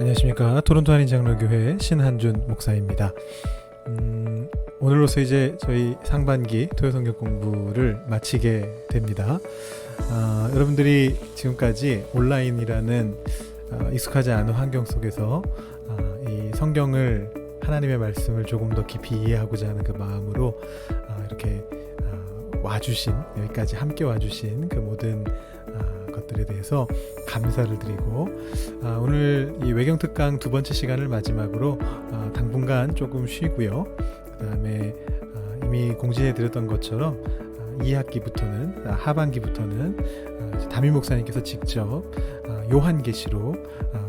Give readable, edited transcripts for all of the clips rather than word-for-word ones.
안녕하십니까. 토론토 한인장로교회 신한준 목사입니다. 오늘로서 이제 저희 상반기 토요성경 공부를 마치게 됩니다. 여러분들이 지금까지 온라인이라는 익숙하지 않은 환경 속에서 이 성경을, 하나님의 말씀을 조금 더 깊이 이해하고자 하는 그 마음으로 이렇게 와주신, 여기까지 함께 와주신 그 모든 것들에 대해서 감사를 드리고, 오늘 이 외경특강 두 번째 시간을 마지막으로 당분간 조금 쉬고요. 그 다음에 이미 공지해 드렸던 것처럼 2학기부터는, 하반기부터는 담임 목사님께서 직접 요한계시로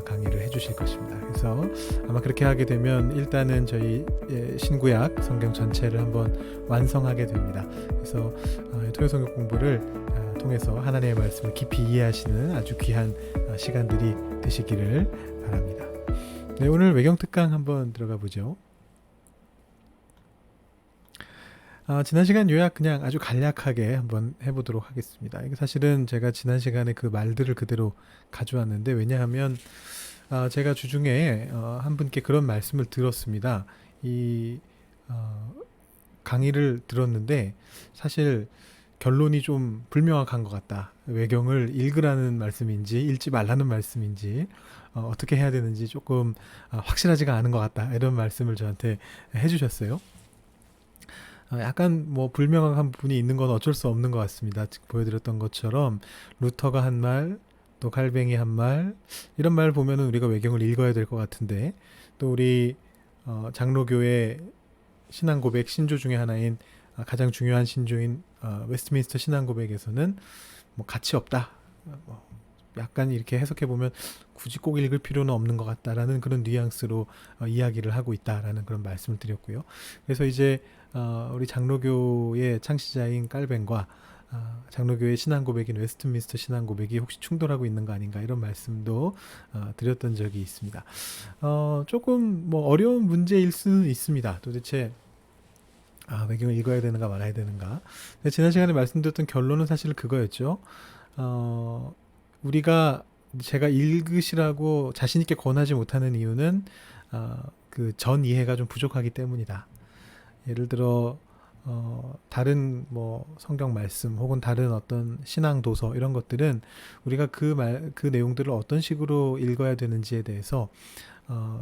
강의를 해주실 것입니다. 그래서 아마 그렇게 하게 되면 일단은 저희 신구약 성경 전체를 한번 완성하게 됩니다. 그래서 토요성경 공부를 통해서 하나님의 말씀을 깊이 이해하시는 아주 귀한 시간들이 되시기를 바랍니다. 네, 오늘 외경특강 한번 들어가 보죠. 지난 시간 요약 그냥 아주 간략하게 한번 해보도록 하겠습니다. 이게 사실은 제가 지난 시간에 그 말들을 그대로 가져왔는데, 왜냐하면 제가 주중에 한 분께 그런 말씀을 들었습니다. 이 강의를 들었는데 사실 결론이 좀 불명확한 것 같다. 외경을 읽으라는 말씀인지 읽지 말라는 말씀인지 어떻게 해야 되는지 조금 확실하지가 않은 것 같다. 이런 말씀을 저한테 해주셨어요. 약간 뭐 불명확한 부분이 있는 건 어쩔 수 없는 것 같습니다. 지금 보여드렸던 것처럼 루터가 한 말, 또 칼뱅이 한 말, 이런 말 보면은 우리가 외경을 읽어야 될 것 같은데, 또 우리 장로교회 신앙고백 신조 중에 하나인 가장 중요한 신조인 웨스트민스터 신앙고백에서는 뭐 가치 없다, 약간 이렇게 해석해 보면 굳이 꼭 읽을 필요는 없는 것 같다라는 그런 뉘앙스로 이야기를 하고 있다라는 그런 말씀을 드렸고요. 그래서 이제 우리 장로교의 창시자인 깔뱅과 장로교의 신앙고백인 웨스트민스터 신앙고백이 혹시 충돌하고 있는 거 아닌가, 이런 말씀도 드렸던 적이 있습니다. 조금 뭐 어려운 문제일 수는 있습니다. 도대체 외경을 읽어야 되는가 말아야 되는가. 지난 시간에 말씀드렸던 결론은 사실 그거였죠. 제가 읽으시라고 자신 있게 권하지 못하는 이유는 그 전 이해가 좀 부족하기 때문이다. 예를 들어 다른 뭐 성경 말씀 혹은 다른 어떤 신앙 도서, 이런 것들은 우리가 그 내용들을 어떤 식으로 읽어야 되는지에 대해서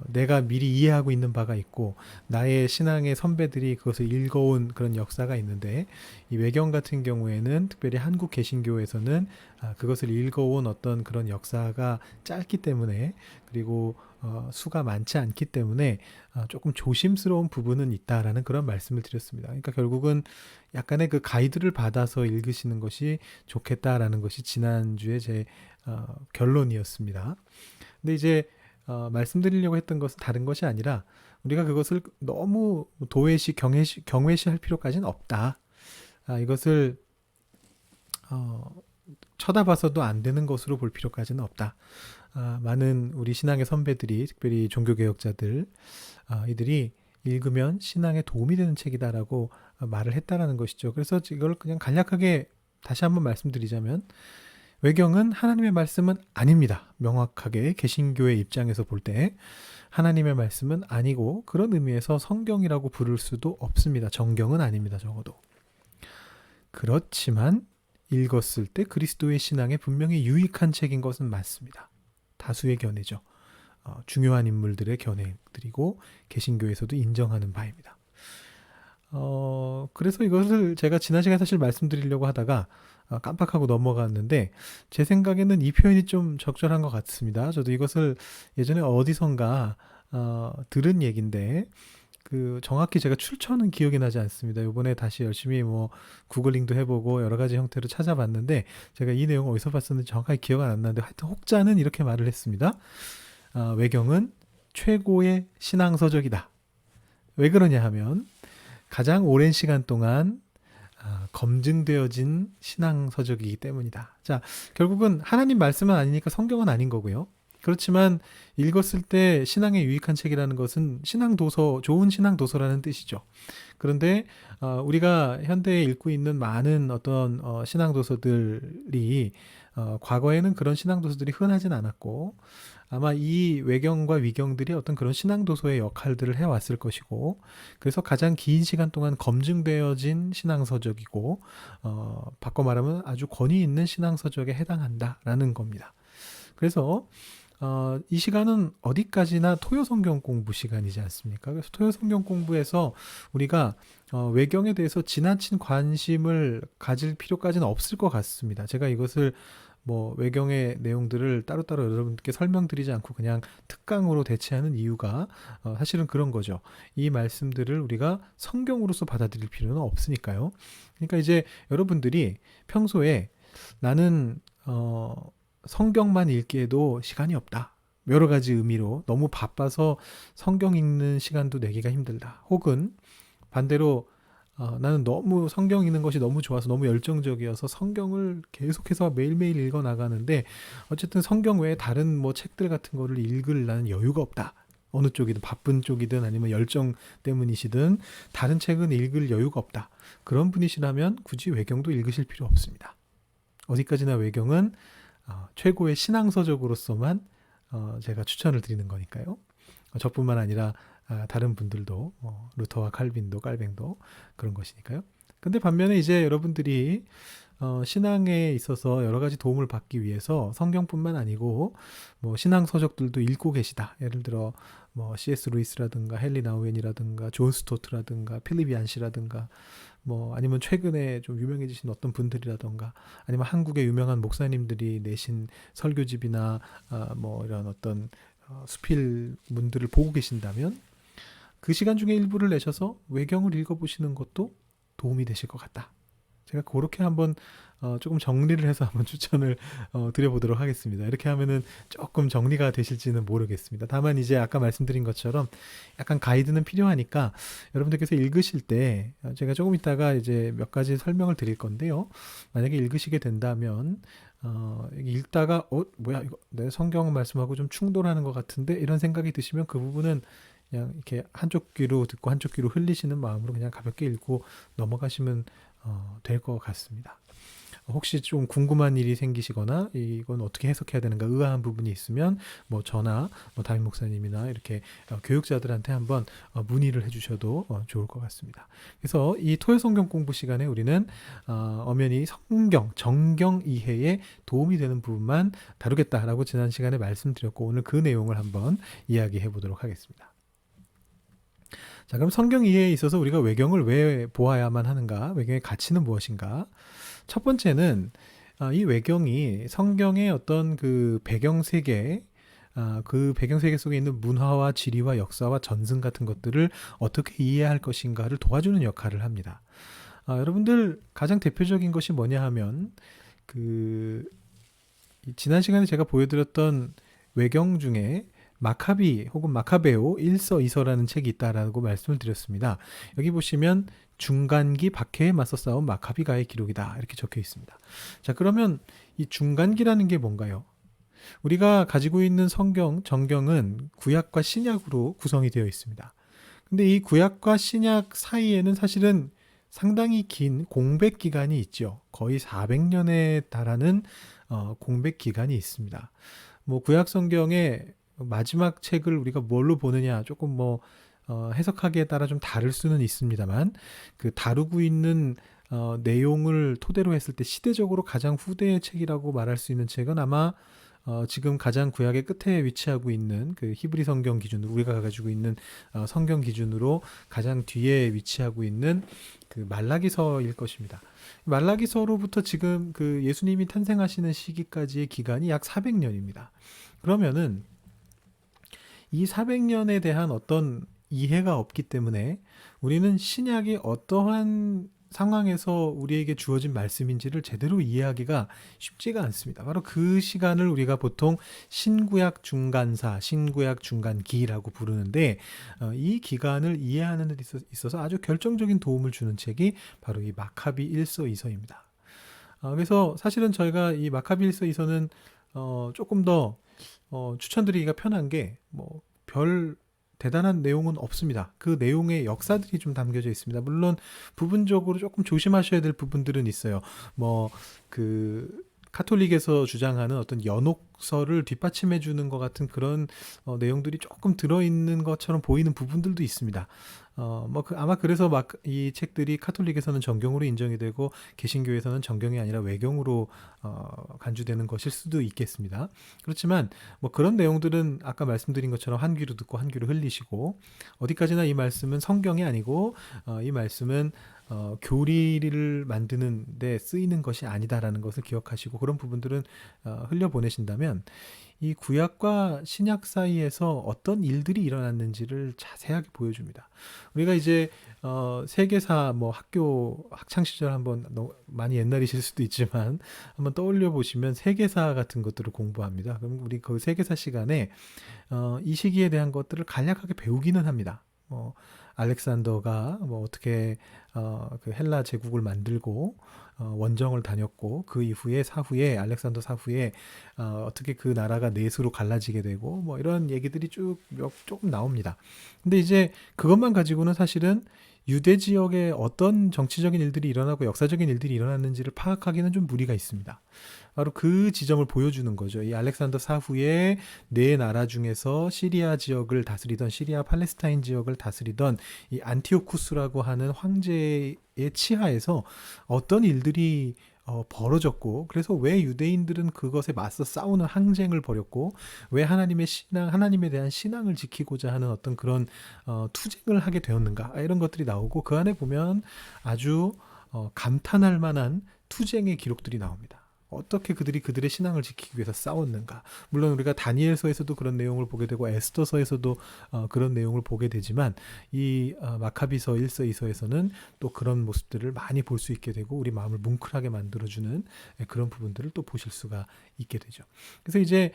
내가 미리 이해하고 있는 바가 있고, 나의 신앙의 선배들이 그것을 읽어온 그런 역사가 있는데, 이 외경 같은 경우에는 특별히 한국 개신교에서는 그것을 읽어온 어떤 그런 역사가 짧기 때문에, 그리고 수가 많지 않기 때문에 조금 조심스러운 부분은 있다라는 그런 말씀을 드렸습니다. 그러니까 결국은 약간의 그 가이드를 받아서 읽으시는 것이 좋겠다라는 것이 지난주에 제 결론이었습니다. 근데 이제 말씀드리려고 했던 것은 다른 것이 아니라, 우리가 그것을 너무 도외시, 경외시 할 필요까지는 없다. 이것을 쳐다봐서도 안 되는 것으로 볼 필요까지는 없다. 많은 우리 신앙의 선배들이, 특별히 종교개혁자들, 이들이 읽으면 신앙에 도움이 되는 책이다라고 말을 했다라는 것이죠. 그래서 이걸 그냥 간략하게 다시 한번 말씀드리자면, 외경은 하나님의 말씀은 아닙니다. 명확하게 개신교의 입장에서 볼 때 하나님의 말씀은 아니고, 그런 의미에서 성경이라고 부를 수도 없습니다. 정경은 아닙니다. 적어도. 그렇지만 읽었을 때 그리스도의 신앙에 분명히 유익한 책인 것은 맞습니다. 다수의 견해죠. 중요한 인물들의 견해들이고 개신교에서도 인정하는 바입니다. 그래서 이것을 제가 지난 시간에 사실 말씀드리려고 하다가 깜빡하고 넘어갔는데, 제 생각에는 이 표현이 좀 적절한 것 같습니다. 저도 이것을 예전에 어디선가 들은 얘기인데, 정확히 제가 출처는 기억이 나지 않습니다. 이번에 다시 열심히 뭐 구글링도 해보고 여러 가지 형태로 찾아봤는데, 제가 이 내용을 어디서 봤었는지 정확하게 기억은 안 나는데, 하여튼 혹자는 이렇게 말을 했습니다. 외경은 최고의 신앙서적이다. 왜 그러냐 하면, 가장 오랜 시간 동안 검증되어진 신앙서적이기 때문이다. 자, 결국은 하나님 말씀은 아니니까 성경은 아닌 거고요. 그렇지만 읽었을 때 신앙에 유익한 책이라는 것은 신앙도서, 좋은 신앙도서라는 뜻이죠. 그런데 우리가 현대에 읽고 있는 많은 어떤 신앙도서들이 과거에는 그런 신앙 도서들이 흔하진 않았고 아마 이 외경과 위경들이 어떤 그런 신앙 도서의 역할들을 해왔을 것이고 그래서 가장 긴 시간 동안 검증되어진 신앙 서적이고 바꿔 말하면 아주 권위 있는 신앙 서적에 해당한다라는 겁니다. 그래서 이 시간은 어디까지나 토요 성경 공부 시간이지 않습니까? 그래서 토요 성경 공부에서 우리가 외경에 대해서 지나친 관심을 가질 필요까지는 없을 것 같습니다. 제가 이것을 뭐 외경의 내용들을 따로따로 여러분께 설명드리지 않고 그냥 특강으로 대체하는 이유가 사실은 그런 거죠. 이 말씀들을 우리가 성경으로서 받아들일 필요는 없으니까요. 그러니까 이제 여러분들이 평소에 나는 성경만 읽기에도 시간이 없다. 여러 가지 의미로 너무 바빠서 성경 읽는 시간도 내기가 힘들다. 혹은 반대로 나는 너무 성경 읽는 것이 너무 좋아서 너무 열정적이어서 성경을 계속해서 매일매일 읽어 나가는데 어쨌든 성경 외에 다른 뭐 책들 같은 거를 읽을 나는 여유가 없다. 어느 쪽이든 바쁜 쪽이든 아니면 열정 때문이시든 다른 책은 읽을 여유가 없다. 그런 분이시라면 굳이 외경도 읽으실 필요 없습니다. 어디까지나 외경은 최고의 신앙서적으로서만 제가 추천을 드리는 거니까요. 저뿐만 아니라 다른 분들도 루터와 칼빈도 깔뱅도 그런 것이니까요. 근데 반면에 이제 여러분들이 신앙에 있어서 여러 가지 도움을 받기 위해서 성경뿐만 아니고 뭐 신앙 서적들도 읽고 계시다. 예를 들어 뭐 C.S. 루이스라든가 헨리 나우엔이라든가 존 스토트라든가 필립 얀시라든가 뭐 아니면 최근에 좀 유명해지신 어떤 분들이라든가 아니면 한국의 유명한 목사님들이 내신 설교집이나 뭐 이런 어떤 수필문들을 보고 계신다면 그 시간 중에 일부를 내셔서 외경을 읽어보시는 것도 도움이 되실 것 같다. 제가 그렇게 한번 조금 정리를 해서 한번 추천을 드려보도록 하겠습니다. 이렇게 하면은 조금 정리가 되실지는 모르겠습니다. 다만 이제 아까 말씀드린 것처럼 약간 가이드는 필요하니까 여러분들께서 읽으실 때 제가 조금 이따가 이제 몇 가지 설명을 드릴 건데요. 만약에 읽으시게 된다면 읽다가 뭐야 이거 내 성경 말씀하고 좀 충돌하는 것 같은데 이런 생각이 드시면 그 부분은 그냥 이렇게 한쪽 귀로 듣고 한쪽 귀로 흘리시는 마음으로 그냥 가볍게 읽고 넘어가시면 될 것 같습니다. 혹시 좀 궁금한 일이 생기시거나 이건 어떻게 해석해야 되는가 의아한 부분이 있으면 뭐 저나 뭐 담임 목사님이나 이렇게 교육자들한테 한번 문의를 해주셔도 좋을 것 같습니다. 그래서 이 토요 성경 공부 시간에 우리는 엄연히 성경, 정경 이해에 도움이 되는 부분만 다루겠다라고 지난 시간에 말씀드렸고 오늘 그 내용을 한번 이야기해 보도록 하겠습니다. 자, 그럼 성경 이해에 있어서 우리가 외경을 왜 보아야만 하는가? 외경의 가치는 무엇인가? 첫 번째는 이 외경이 성경의 어떤 그 배경 세계, 그 배경 세계 속에 있는 문화와 지리와 역사와 전승 같은 것들을 어떻게 이해할 것인가를 도와주는 역할을 합니다. 여러분들 가장 대표적인 것이 뭐냐 하면 지난 시간에 제가 보여드렸던 외경 중에 마카비 혹은 마카베오 1서 2서라는 책이 있다라고 말씀을 드렸습니다. 여기 보시면 중간기 박해에 맞서 싸운 마카비가의 기록이다 이렇게 적혀 있습니다. 자, 그러면 이 중간기라는 게 뭔가요? 우리가 가지고 있는 성경, 정경은 구약과 신약으로 구성이 되어 있습니다. 근데 이 구약과 신약 사이에는 사실은 상당히 긴 공백 기간이 있죠. 거의 400년에 달하는 공백 기간이 있습니다. 뭐 구약 성경에 마지막 책을 우리가 뭘로 보느냐 조금 뭐 해석하기에 따라 좀 다를 수는 있습니다만 그 다루고 있는 내용을 토대로 했을 때 시대적으로 가장 후대의 책이라고 말할 수 있는 책은 아마 지금 가장 구약의 끝에 위치하고 있는 그 히브리 성경 기준으로 우리가 가지고 있는 성경 기준으로 가장 뒤에 위치하고 있는 그 말라기서일 것입니다. 말라기서로부터 지금 그 예수님이 탄생하시는 시기까지의 기간이 약 400년입니다. 그러면은 이 400년에 대한 어떤 이해가 없기 때문에 우리는 신약이 어떠한 상황에서 우리에게 주어진 말씀인지를 제대로 이해하기가 쉽지가 않습니다. 바로 그 시간을 우리가 보통 신구약 중간사, 신구약 중간기라고 부르는데 이 기간을 이해하는 데 있어서 아주 결정적인 도움을 주는 책이 바로 이 마카비 1서 2서입니다. 그래서 사실은 저희가 이 마카비 1서 2서는 조금 더 추천드리기가 편한 게 뭐 별 대단한 내용은 없습니다. 그 내용의 역사들이 좀 담겨져 있습니다. 물론 부분적으로 조금 조심하셔야 될 부분들은 있어요. 뭐 카톨릭에서 주장하는 어떤 연옥설을 뒷받침해 주는 것 같은 그런 내용들이 조금 들어있는 것처럼 보이는 부분들도 있습니다. 아마 그래서 막 이 책들이 카톨릭에서는 정경으로 인정이 되고 개신교에서는 정경이 아니라 외경으로 간주되는 것일 수도 있겠습니다. 그렇지만 뭐 그런 내용들은 아까 말씀드린 것처럼 한 귀로 듣고 한 귀로 흘리시고, 어디까지나 이 말씀은 성경이 아니고 이 말씀은 교리를 만드는 데 쓰이는 것이 아니다라는 것을 기억하시고, 그런 부분들은 흘려보내신다면 이 구약과 신약 사이에서 어떤 일들이 일어났는지를 자세하게 보여줍니다. 우리가 이제 세계사 뭐 학교 학창 시절 한번 많이 옛날이실 수도 있지만 한번 떠올려 보시면 세계사 같은 것들을 공부합니다. 그럼 우리 그 세계사 시간에 이 시기에 대한 것들을 간략하게 배우기는 합니다. 알렉산더가 뭐 어떻게 그 헬라 제국을 만들고 원정을 다녔고, 그 이후에 사후에 알렉산더 사후에 어떻게 그 나라가 넷으로 갈라지게 되고 뭐 이런 얘기들이 조금 나옵니다. 근데 이제 그것만 가지고는 사실은 유대 지역에 어떤 정치적인 일들이 일어나고 역사적인 일들이 일어났는지를 파악하기는 좀 무리가 있습니다. 바로 그 지점을 보여주는 거죠. 이 알렉산더 사후에 네 나라 중에서 시리아 지역을 다스리던, 시리아 팔레스타인 지역을 다스리던 이 안티오쿠스라고 하는 황제의 치하에서 어떤 일들이 벌어졌고, 그래서 왜 유대인들은 그것에 맞서 싸우는 항쟁을 벌였고, 왜 하나님의 신앙, 하나님에 대한 신앙을 지키고자 하는 어떤 그런 투쟁을 하게 되었는가, 이런 것들이 나오고, 그 안에 보면 아주 감탄할 만한 투쟁의 기록들이 나옵니다. 어떻게 그들이 그들의 신앙을 지키기 위해서 싸웠는가. 물론 우리가 다니엘서에서도 그런 내용을 보게 되고 에스더서에서도 그런 내용을 보게 되지만, 이 마카비서 1서 2서에서는 또 그런 모습들을 많이 볼 수 있게 되고 우리 마음을 뭉클하게 만들어주는 그런 부분들을 또 보실 수가 있게 되죠. 그래서 이제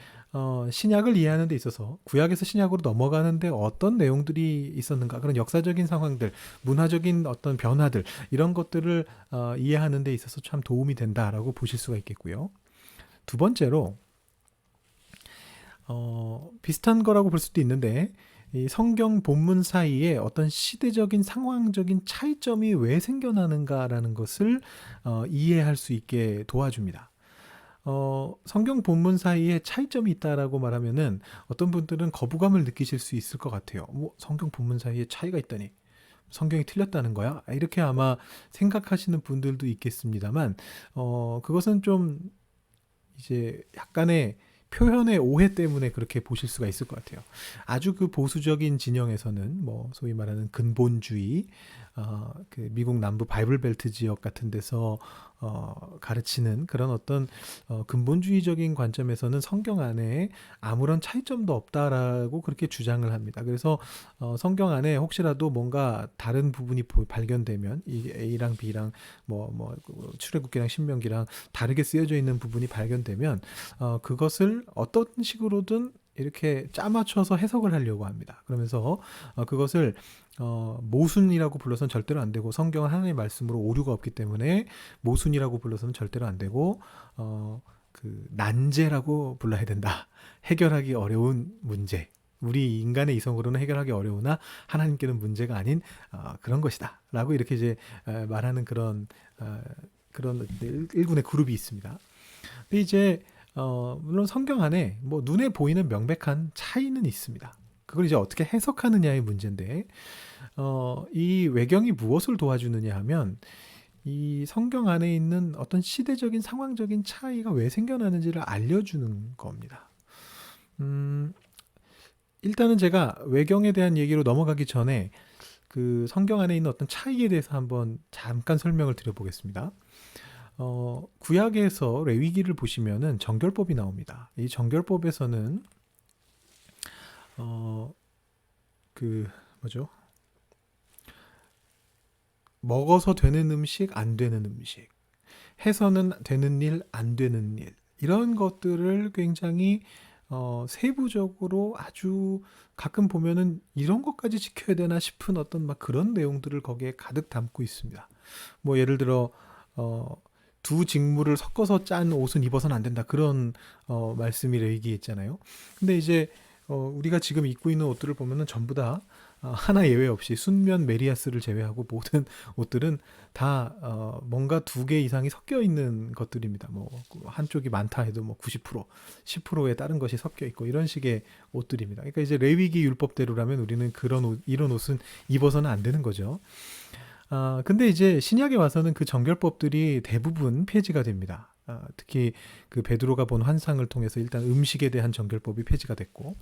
신약을 이해하는 데 있어서 구약에서 신약으로 넘어가는데 어떤 내용들이 있었는가, 그런 역사적인 상황들, 문화적인 어떤 변화들, 이런 것들을 이해하는 데 있어서 참 도움이 된다라고 보실 수가 있겠고요. 두 번째로 비슷한 거라고 볼 수도 있는데, 이 성경 본문 사이에 어떤 시대적인 상황적인 차이점이 왜 생겨나는가라는 것을 이해할 수 있게 도와줍니다. 성경 본문 사이에 차이점이 있다라고 말하면은 어떤 분들은 거부감을 느끼실 수 있을 것 같아요. 뭐 성경 본문 사이에 차이가 있다니, 성경이 틀렸다는 거야? 이렇게 아마 생각하시는 분들도 있겠습니다만, 그것은 좀 이제 약간의 표현의 오해 때문에 그렇게 보실 수가 있을 것 같아요. 아주 그 보수적인 진영에서는 뭐 소위 말하는 근본주의, 그 미국 남부 바이블 벨트 지역 같은 데서 가르치는 그런 어떤 근본주의적인 관점에서는 성경 안에 아무런 차이점도 없다라고 그렇게 주장을 합니다. 그래서 성경 안에 혹시라도 뭔가 다른 부분이 발견되면, 이 A랑 B랑 출애굽기랑 신명기랑 다르게 쓰여져 있는 부분이 발견되면 그것을 어떤 식으로든 이렇게 짜맞춰서 해석을 하려고 합니다. 그러면서 그것을 모순이라고 불러서는 절대로 안 되고, 성경은 하나님의 말씀으로 오류가 없기 때문에 모순이라고 불러서는 절대로 안 되고, 그 난제라고 불러야 된다. 해결하기 어려운 문제, 우리 인간의 이성으로는 해결하기 어려우나 하나님께는 문제가 아닌 그런 것이다 라고 이렇게 이제 말하는 그런 일군의 그룹이 있습니다. 근데 이제 물론 성경 안에 뭐 눈에 보이는 명백한 차이는 있습니다. 그걸 이제 어떻게 해석하느냐의 문제인데, 이 외경이 무엇을 도와주느냐 하면, 이 성경 안에 있는 어떤 시대적인 상황적인 차이가 왜 생겨나는지를 알려주는 겁니다. 일단은 제가 외경에 대한 얘기로 넘어가기 전에 그 성경 안에 있는 어떤 차이에 대해서 한번 잠깐 설명을 드려보겠습니다. 구약에서 레위기를 보시면은 정결법이 나옵니다. 이 정결법에서는 먹어서 되는 음식, 안 되는 음식, 해서는 되는 일, 안 되는 일, 이런 것들을 굉장히 세부적으로 아주 가끔 보면은 이런 것까지 지켜야 되나 싶은 어떤 막 그런 내용들을 거기에 가득 담고 있습니다. 뭐 예를 들어 두 직물을 섞어서 짠 옷은 입어서는 안 된다, 그런 말씀이 레위기에 있잖아요. 근데 이제 우리가 지금 입고 있는 옷들을 보면은 전부 다 하나 예외 없이 순면 메리아스를 제외하고 모든 옷들은 다 뭔가 두 개 이상이 섞여 있는 것들입니다. 뭐 한쪽이 많다 해도 뭐 90%, 10%의 다른 것이 섞여 있고 이런 식의 옷들입니다. 그러니까 이제 레위기 율법대로라면 우리는 이런 옷은 입어서는 안 되는 거죠. 근데 이제 신약에 와서는 그 정결법들이 대부분 폐지가 됩니다. 특히 그 베드로가 본 환상을 통해서 일단 음식에 대한 정결법이 폐지가 됐고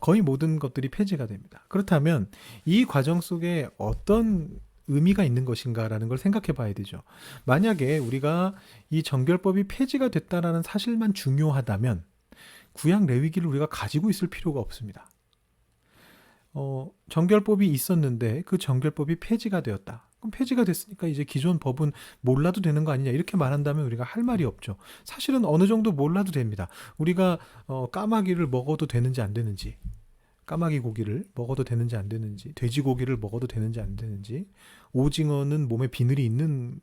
거의 모든 것들이 폐지가 됩니다. 그렇다면 이 과정 속에 어떤 의미가 있는 것인가라는 걸 생각해 봐야 되죠. 만약에 우리가 이 정결법이 폐지가 됐다라는 사실만 중요하다면 구약 레위기를 우리가 가지고 있을 필요가 없습니다. 정결법이 있었는데 그 정결법이 폐지가 되었다. 그럼 폐지가 됐으니까 이제 기존 법은 몰라도 되는 거 아니냐 이렇게 말한다면 우리가 할 말이 없죠. 사실은 어느 정도 몰라도 됩니다. 우리가 까마귀를 먹어도 되는지 안 되는지, 까마귀 고기를 먹어도 되는지 안 되는지, 돼지고기를 먹어도 되는지 안 되는지, 오징어는 몸에 비늘이 있는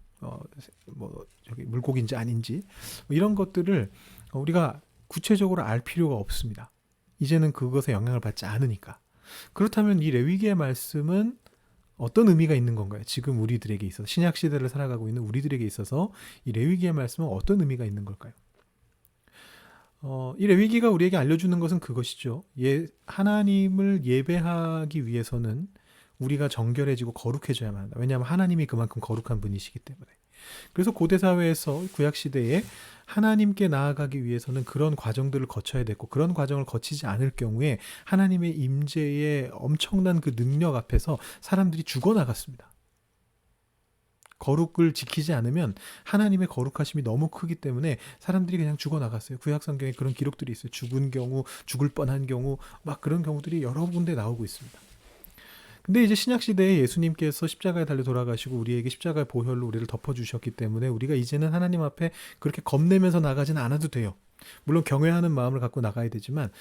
물고기인지 아닌지 이런 것들을 우리가 구체적으로 알 필요가 없습니다. 이제는 그것에 영향을 받지 않으니까. 그렇다면 이 레위기의 말씀은 어떤 의미가 있는 건가요? 지금 우리들에게 있어서 신약 시대를 살아가고 있는 우리들에게 있어서 이 레위기의 말씀은 어떤 의미가 있는 걸까요? 이 레위기가 우리에게 알려주는 것은 그것이죠. 하나님을 예배하기 위해서는 우리가 정결해지고 거룩해져야만 한다. 왜냐하면 하나님이 그만큼 거룩한 분이시기 때문에. 그래서 고대 사회에서 구약 시대에 하나님께 나아가기 위해서는 그런 과정들을 거쳐야 됐고 그런 과정을 거치지 않을 경우에 하나님의 임재의 엄청난 그 능력 앞에서 사람들이 죽어나갔습니다. 거룩을 지키지 않으면 하나님의 거룩하심이 너무 크기 때문에 사람들이 그냥 죽어나갔어요. 구약 성경에 그런 기록들이 있어요. 죽은 경우, 죽을 뻔한 경우 막 그런 경우들이 여러 군데 나오고 있습니다. 근데 이제 신약 시대에 예수님께서 십자가에 달려 돌아가시고 우리에게 십자가의 보혈로 우리를 덮어주셨기 때문에 우리가 이제는 하나님 앞에 그렇게 겁내면서 나가지는 않아도 돼요. 물론 경외하는 마음을 갖고 나가야 되지만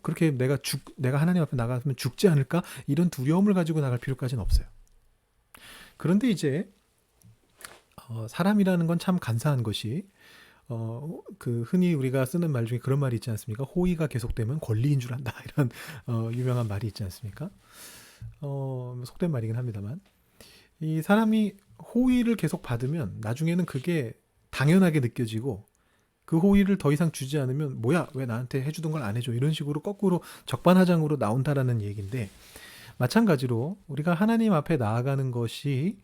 그렇게 내가 하나님 앞에 나가면 죽지 않을까 이런 두려움을 가지고 나갈 필요까지는 없어요. 그런데 이제 사람이라는 건 참 간사한 것이 그 흔히 우리가 쓰는 말 중에 그런 말이 있지 않습니까? 호의가 계속되면 권리인 줄 안다 이런 유명한 말이 있지 않습니까? 속된 말이긴 합니다만 이 사람이 호의를 계속 받으면 나중에는 그게 당연하게 느껴지고 그 호의를 더 이상 주지 않으면 뭐야 왜 나한테 해주던 걸 안 해줘 이런 식으로 거꾸로 적반하장으로 나온다라는 얘기인데 마찬가지로 우리가 하나님 앞에 나아가는 것이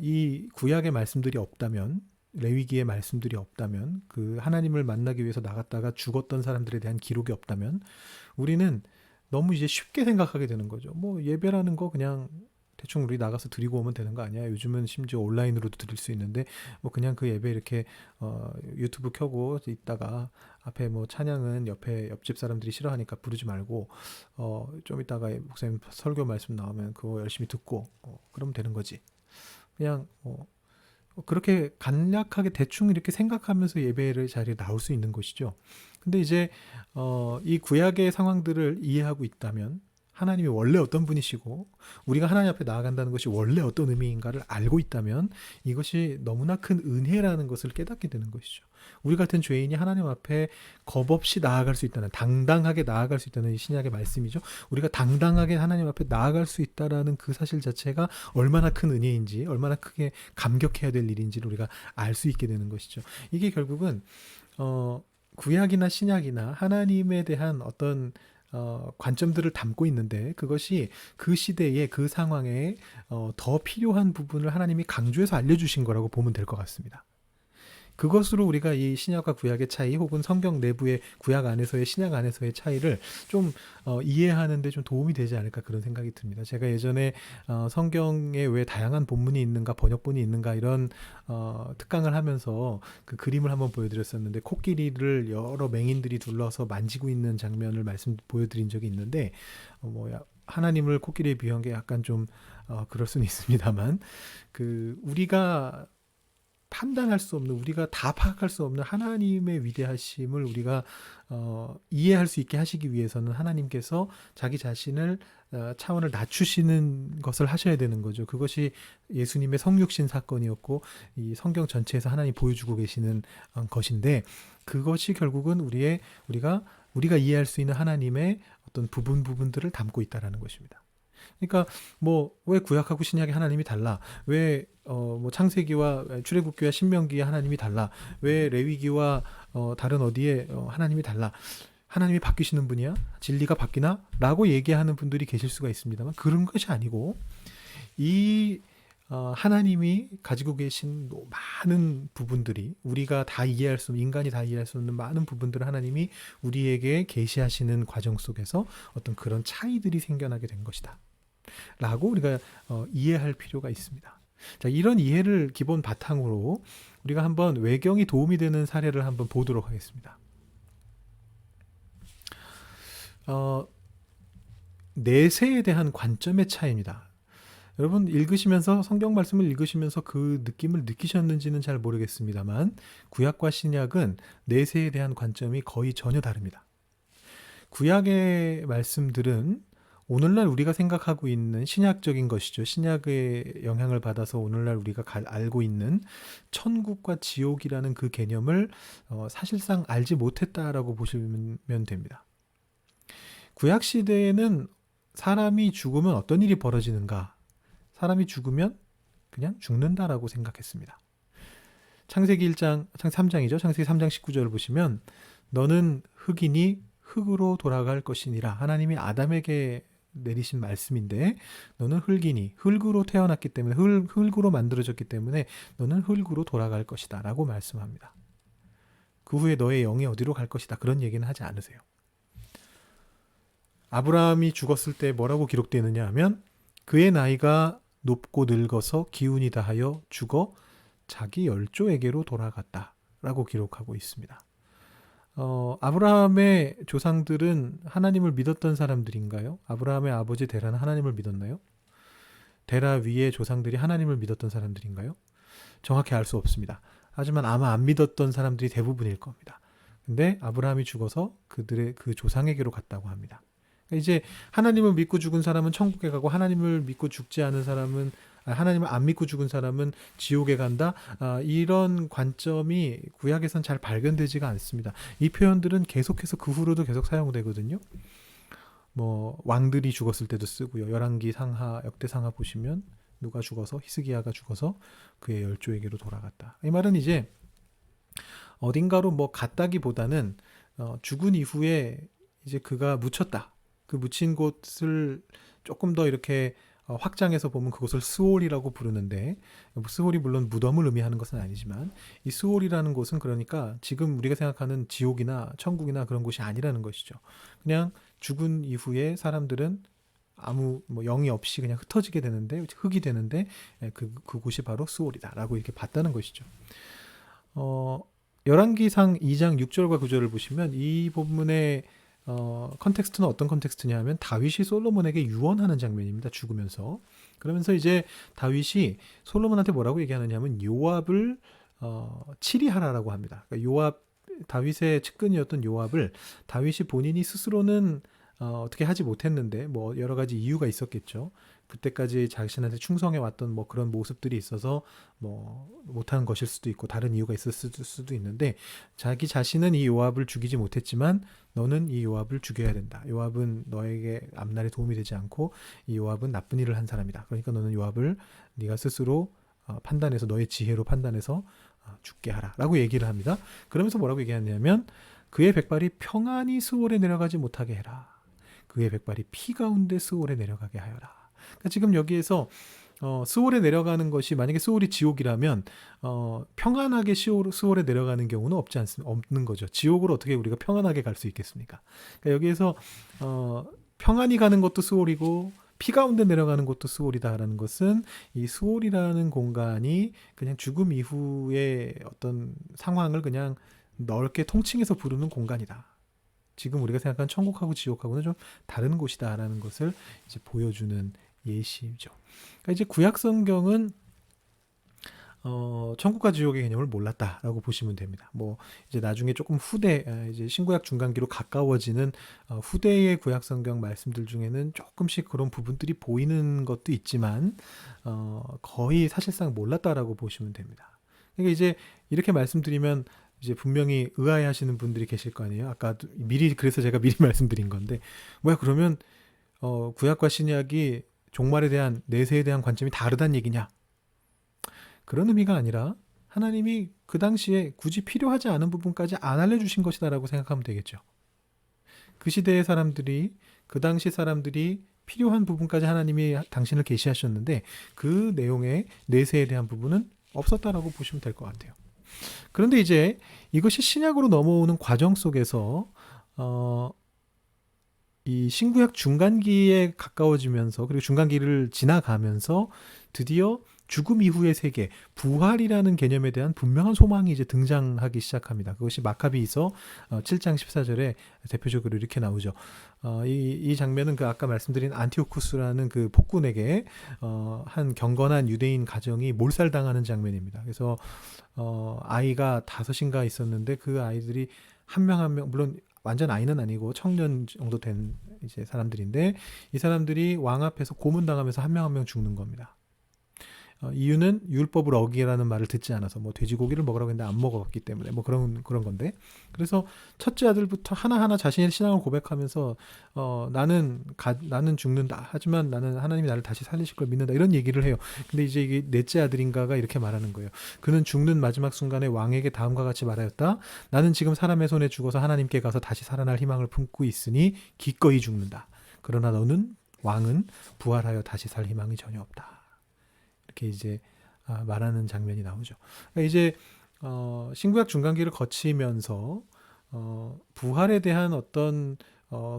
이 구약의 말씀들이 없다면 레위기의 말씀들이 없다면 그 하나님을 만나기 위해서 나갔다가 죽었던 사람들에 대한 기록이 없다면 우리는 너무 이제 쉽게 생각하게 되는 거죠. 뭐 예배라는 거 그냥 대충 우리 나가서 드리고 오면 되는 거 아니야? 요즘은 심지어 온라인으로도 드릴 수 있는데 뭐 그냥 그 예배 이렇게 유튜브 켜고 있다가 앞에 뭐 찬양은 옆집 사람들이 싫어하니까 부르지 말고 좀 이따가 목사님 설교 말씀 나오면 그거 열심히 듣고 그러면 되는 거지. 그냥 그렇게 간략하게 대충 이렇게 생각하면서 예배를 자리에 나올 수 있는 것이죠. 근데 이제 이 구약의 상황들을 이해하고 있다면 하나님이 원래 어떤 분이시고 우리가 하나님 앞에 나아간다는 것이 원래 어떤 의미인가를 알고 있다면 이것이 너무나 큰 은혜라는 것을 깨닫게 되는 것이죠. 우리 같은 죄인이 하나님 앞에 겁없이 나아갈 수 있다는 당당하게 나아갈 수 있다는 신약의 말씀이죠. 우리가 당당하게 하나님 앞에 나아갈 수 있다라는 그 사실 자체가 얼마나 큰 은혜인지 얼마나 크게 감격해야 될 일인지를 우리가 알 수 있게 되는 것이죠. 이게 결국은 구약이나 신약이나 하나님에 대한 어떤 관점들을 담고 있는데 그것이 그 시대에 그 상황에 더 필요한 부분을 하나님이 강조해서 알려주신 거라고 보면 될 것 같습니다. 그것으로 우리가 이 신약과 구약의 차이 혹은 성경 내부의 구약 안에서의 신약 안에서의 차이를 좀 이해하는 데 좀 도움이 되지 않을까 그런 생각이 듭니다. 제가 예전에 성경에 왜 다양한 본문이 있는가 번역본이 있는가 이런 특강을 하면서 그 그림을 한번 보여드렸었는데 코끼리를 여러 맹인들이 둘러서 만지고 있는 장면을 보여드린 적이 있는데 하나님을 코끼리에 비유한 게 약간 좀 그럴 수는 있습니다만 그 우리가 판단할 수 없는 우리가 다 파악할 수 없는 하나님의 위대하심을 우리가 이해할 수 있게 하시기 위해서는 하나님께서 자기 자신을 차원을 낮추시는 것을 하셔야 되는 거죠. 그것이 예수님의 성육신 사건이었고 이 성경 전체에서 하나님 보여주고 계시는 것인데 그것이 결국은 우리가 이해할 수 있는 하나님의 어떤 부분들을 담고 있다라는 것입니다. 그러니까 뭐 왜 구약하고 신약의 하나님이 달라? 왜 뭐 창세기와 출애굽기와 신명기의 하나님이 달라? 왜 레위기와 다른 어디에 하나님이 달라? 하나님이 바뀌시는 분이야? 진리가 바뀌나? 라고 얘기하는 분들이 계실 수가 있습니다만 그런 것이 아니고 이 하나님이 가지고 계신 많은 부분들이 우리가 다 이해할 수 없는, 인간이 다 이해할 수 없는 많은 부분들을 하나님이 우리에게 계시하시는 과정 속에서 어떤 그런 차이들이 생겨나게 된 것이다 라고 우리가 이해할 필요가 있습니다. 자, 이런 이해를 기본 바탕으로 우리가 한번 외경이 도움이 되는 사례를 한번 보도록 하겠습니다. 내세에 대한 관점의 차이입니다. 여러분 읽으시면서 성경 말씀을 읽으시면서 그 느낌을 느끼셨는지는 잘 모르겠습니다만 구약과 신약은 내세에 대한 관점이 거의 전혀 다릅니다. 구약의 말씀들은 오늘날 우리가 생각하고 있는 신약적인 것이죠. 신약의 영향을 받아서 오늘날 우리가 알고 있는 천국과 지옥이라는 그 개념을 사실상 알지 못했다라고 보시면 됩니다. 구약 시대에는 사람이 죽으면 어떤 일이 벌어지는가? 사람이 죽으면 그냥 죽는다라고 생각했습니다. 창세기 3장이죠. 창세기 3장 19절을 보시면 너는 흙이니 흙으로 돌아갈 것이니라. 하나님이 아담에게 내리신 말씀인데 너는 흙이니 흙으로 태어났기 때문에 흙으로 만들어졌기 때문에 너는 흙으로 돌아갈 것이다 라고 말씀합니다. 그 후에 너의 영이 어디로 갈 것이다 그런 얘기는 하지 않으세요. 아브라함이 죽었을 때 뭐라고 기록되느냐 하면 그의 나이가 높고 늙어서 기운이 다하여 죽어 자기 열조에게로 돌아갔다 라고 기록하고 있습니다. 아브라함의 조상들은 하나님을 믿었던 사람들인가요? 아브라함의 아버지 데라는 하나님을 믿었나요? 데라 위의 조상들이 하나님을 믿었던 사람들인가요? 정확히 알 수 없습니다. 하지만 아마 안 믿었던 사람들이 대부분일 겁니다. 근데 아브라함이 죽어서 그들의 그 조상에게로 갔다고 합니다. 이제 하나님을 믿고 죽은 사람은 천국에 가고 하나님을 믿고 죽지 않은 사람은 하나님을 안 믿고 죽은 사람은 지옥에 간다. 이런 관점이 구약에선 잘 발견되지가 않습니다. 이 표현들은 계속해서 그 후로도 계속 사용되거든요. 뭐 왕들이 죽었을 때도 쓰고요. 열왕기 상하, 역대 상하 보시면 누가 죽어서 히스기야가 죽어서 그의 열조에게로 돌아갔다. 이 말은 이제 어딘가로 뭐 갔다기보다는 죽은 이후에 이제 그가 묻혔다. 그 묻힌 곳을 조금 더 이렇게 확장해서 보면 그것을 스올이라고 부르는데 스올이 물론 무덤을 의미하는 것은 아니지만 이 스올이라는 곳은 그러니까 지금 우리가 생각하는 지옥이나 천국이나 그런 곳이 아니라는 것이죠. 그냥 죽은 이후에 사람들은 아무 뭐 영이 없이 그냥 흩어지게 되는데 흙이 되는데 그곳이 바로 스올이다라고 이렇게 봤다는 것이죠. 열왕기상 2장 6절과 9절을 보시면 이 본문의 컨텍스트는 어떤 컨텍스트냐 하면 다윗이 솔로몬에게 유언하는 장면입니다. 죽으면서. 그러면서 이제 다윗이 솔로몬한테 뭐라고 얘기하느냐 하면 요압을 치리하라라고 합니다. 그러니까 다윗의 측근이었던 요압을 다윗이 본인이 스스로는 어떻게 하지 못했는데 뭐 여러 가지 이유가 있었겠죠. 그때까지 자신한테 충성해 왔던 뭐 그런 모습들이 있어서 뭐 못한 것일 수도 있고 다른 이유가 있었을 수도 있는데 자기 자신은 이 요압을 죽이지 못했지만 너는 이 요압을 죽여야 된다. 요압은 너에게 앞날에 도움이 되지 않고 이 요압은 나쁜 일을 한 사람이다. 그러니까 너는 요압을 네가 스스로 판단해서 너의 지혜로 판단해서 죽게 하라 라고 얘기를 합니다. 그러면서 뭐라고 얘기하냐면 그의 백발이 평안히 스올에 내려가지 못하게 해라. 그의 백발이 피 가운데 스올에 내려가게 하여라. 그러니까 지금 여기에서 스올에 내려가는 것이 만약에 스올이 지옥이라면 평안하게 스올에 내려가는 경우는 없는 거죠. 지옥으로 어떻게 우리가 평안하게 갈 수 있겠습니까? 그러니까 여기에서 평안히 가는 것도 스올이고 피 가운데 내려가는 것도 스올이다라는 것은 이 스올이라는 공간이 그냥 죽음 이후의 어떤 상황을 그냥 넓게 통칭해서 부르는 공간이다. 지금 우리가 생각하는 천국하고 지옥하고는 좀 다른 곳이다라는 것을 이제 보여주는 예시죠. 그러니까 이제 구약 성경은 천국과 지옥의 개념을 몰랐다라고 보시면 됩니다. 뭐 이제 나중에 조금 후대 이제 신구약 중간기로 가까워지는 후대의 구약 성경 말씀들 중에는 조금씩 그런 부분들이 보이는 것도 있지만 거의 사실상 몰랐다라고 보시면 됩니다. 그러니까 이제 이렇게 말씀드리면 이제 분명히 의아해하시는 분들이 계실 거 아니에요. 아까 미리 그래서 제가 미리 말씀드린 건데 뭐야 그러면 구약과 신약이 종말에 대한 내세에 대한 관점이 다르다는 얘기냐? 그런 의미가 아니라 하나님이 그 당시에 굳이 필요하지 않은 부분까지 안 알려주신 것이다라고 생각하면 되겠죠. 그 시대의 사람들이, 그 당시 사람들이 필요한 부분까지 하나님이 당신을 계시하셨는데 그 내용의 내세에 대한 부분은 없었다라고 보시면 될 것 같아요. 그런데 이제 이것이 신약으로 넘어오는 과정 속에서 이 신구약 중간기에 가까워지면서, 그리고 중간기를 지나가면서 드디어 죽음 이후의 세계, 부활이라는 개념에 대한 분명한 소망이 이제 등장하기 시작합니다. 그것이 마카비서 7장 14절에 대표적으로 이렇게 나오죠. 이 장면은 그 아까 말씀드린 안티오쿠스라는 그 폭군에게 한 경건한 유대인 가정이 몰살당하는 장면입니다. 그래서 아이가 5인가 있었는데 그 아이들이 한 명 한 명, 물론 완전 아이는 아니고 청년 정도 된 이제 사람들인데, 이 사람들이 왕 앞에서 고문당하면서 한 명 한 명 죽는 겁니다. 이유는 율법을 어기라는 말을 듣지 않아서, 뭐 돼지고기를 먹으라고 했는데 안 먹었기 때문에, 뭐 그런 건데, 그래서 첫째 아들부터 하나하나 자신의 신앙을 고백하면서 나는 죽는다, 하지만 나는 하나님이 나를 다시 살리실 걸 믿는다, 이런 얘기를 해요. 근데 이제 이게 넷째 아들인가가 이렇게 말하는 거예요. 그는 죽는 마지막 순간에 왕에게 다음과 같이 말하였다. 나는 지금 사람의 손에 죽어서 하나님께 가서 다시 살아날 희망을 품고 있으니 기꺼이 죽는다. 그러나 너는, 왕은 부활하여 다시 살 희망이 전혀 없다. 이렇게 이제 말하는 장면이 나오죠. 그러니까 이제 신구약 중간기를 거치면서 부활에 대한 어떤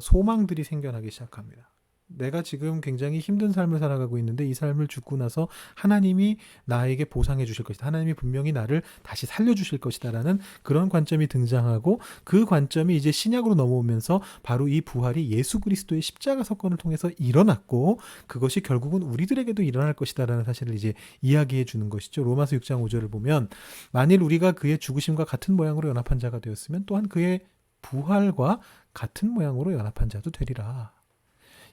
소망들이 생겨나기 시작합니다. 내가 지금 굉장히 힘든 삶을 살아가고 있는데 이 삶을 죽고 나서 하나님이 나에게 보상해 주실 것이다. 하나님이 분명히 나를 다시 살려주실 것이다라는 그런 관점이 등장하고, 그 관점이 이제 신약으로 넘어오면서 바로 이 부활이 예수 그리스도의 십자가 사건을 통해서 일어났고, 그것이 결국은 우리들에게도 일어날 것이다라는 사실을 이제 이야기해 주는 것이죠. 로마서 6장 5절을 보면, 만일 우리가 그의 죽으심과 같은 모양으로 연합한 자가 되었으면 또한 그의 부활과 같은 모양으로 연합한 자도 되리라.